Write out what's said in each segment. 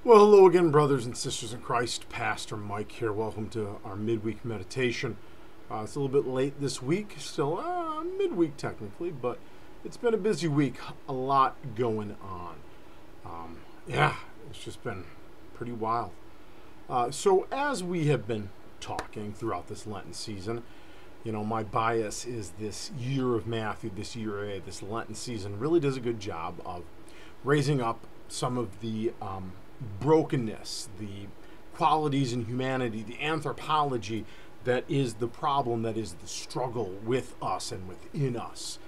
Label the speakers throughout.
Speaker 1: Well, hello again, brothers and sisters in Christ. Pastor Mike here. Welcome to our midweek meditation. It's a little bit late this week, still midweek technically, but it's been a busy week. A lot going on. It's just been pretty wild. So as we have been talking throughout this Lenten season, my bias is this year of Matthew, this year A, this Lenten season really does a good job of raising up some of the brokenness, the qualities in humanity, the anthropology that is the problem, that is the struggle with us and within us.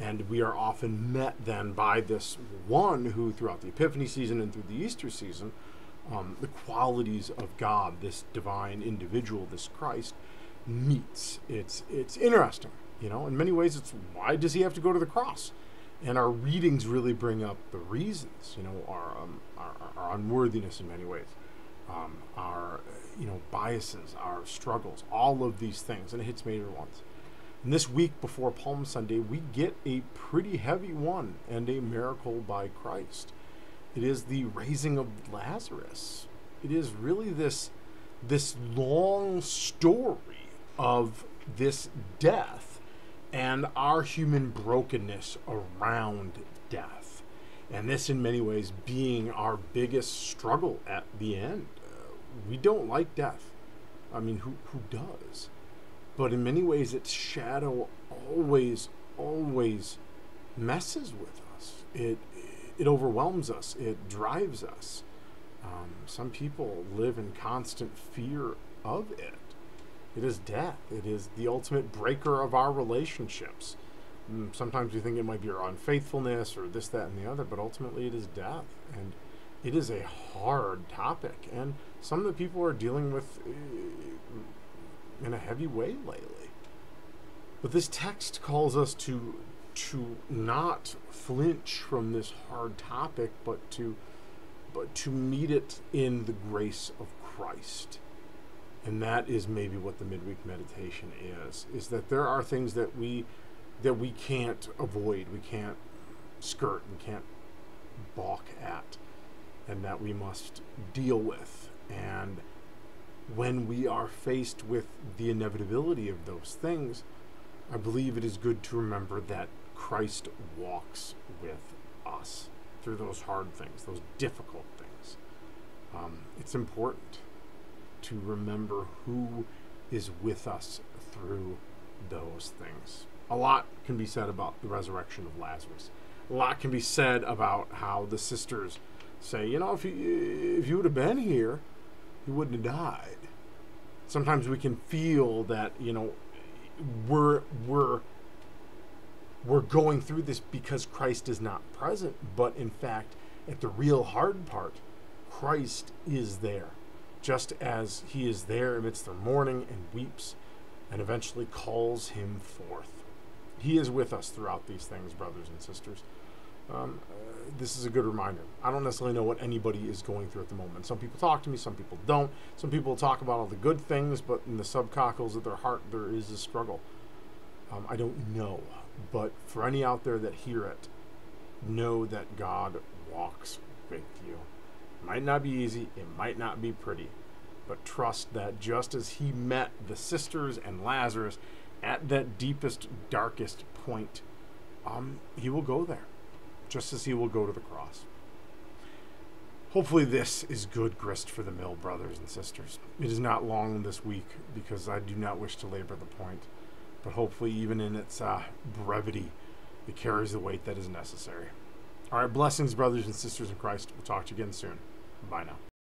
Speaker 1: And we are often met then by this one who, throughout the Epiphany season and through the Easter season, the qualities of God, this divine individual, this Christ, meets. It's interesting, in many ways. It's why does he have to go to the cross? And our readings really bring up the reasons, our unworthiness in many ways, our biases, our struggles, all of these things, and it hits major ones. And this week before Palm Sunday, we get a pretty heavy one and a miracle by Christ. It is the raising of Lazarus. It is really this long story of this death and our human brokenness around death. And this, in many ways, being our biggest struggle at the end. We don't like death. I mean, who does? But in many ways, its shadow always messes with us. It overwhelms us. It drives us. Some people live in constant fear of it. It is death. It is the ultimate breaker of our relationships. Sometimes we think it might be our unfaithfulness or this, that, and the other, but ultimately it is death. And it is a hard topic. And some of the people are dealing with in a heavy way lately. But this text calls us to not flinch from this hard topic, but to meet it in the grace of Christ. And that is maybe what the midweek meditation is that there are things that we can't avoid, we can't skirt, we can't balk at, and that we must deal with. And when we are faced with the inevitability of those things, I believe it is good to remember that Christ walks with us through those hard things, those difficult things. It's important to remember who is with us through those things. A lot can be said about the resurrection of Lazarus. A lot can be said about how the sisters say, if you would have been here, he wouldn't have died. Sometimes we can feel that, we're going through this because Christ is not present, but in fact, at the real hard part, Christ is there. Just as he is there amidst their mourning and weeps and eventually calls him forth. He is with us throughout these things, brothers and sisters. This is a good reminder. I don't necessarily know what anybody is going through at the moment. Some people talk to me, some people don't. Some people talk about all the good things, but in the subcockles of their heart, there is a struggle. I don't know. But for any out there that hear it, know that God walks with you. It might not be easy, it might not be pretty, but trust that just as he met the sisters and Lazarus at that deepest, darkest point, he will go there, just as he will go to the cross. Hopefully this is good grist for the mill, brothers and sisters. It is not long this week because I do not wish to labor the point, but hopefully even in its brevity, it carries the weight that is necessary. All right, blessings, brothers and sisters in Christ. We'll talk to you again soon. Bye now.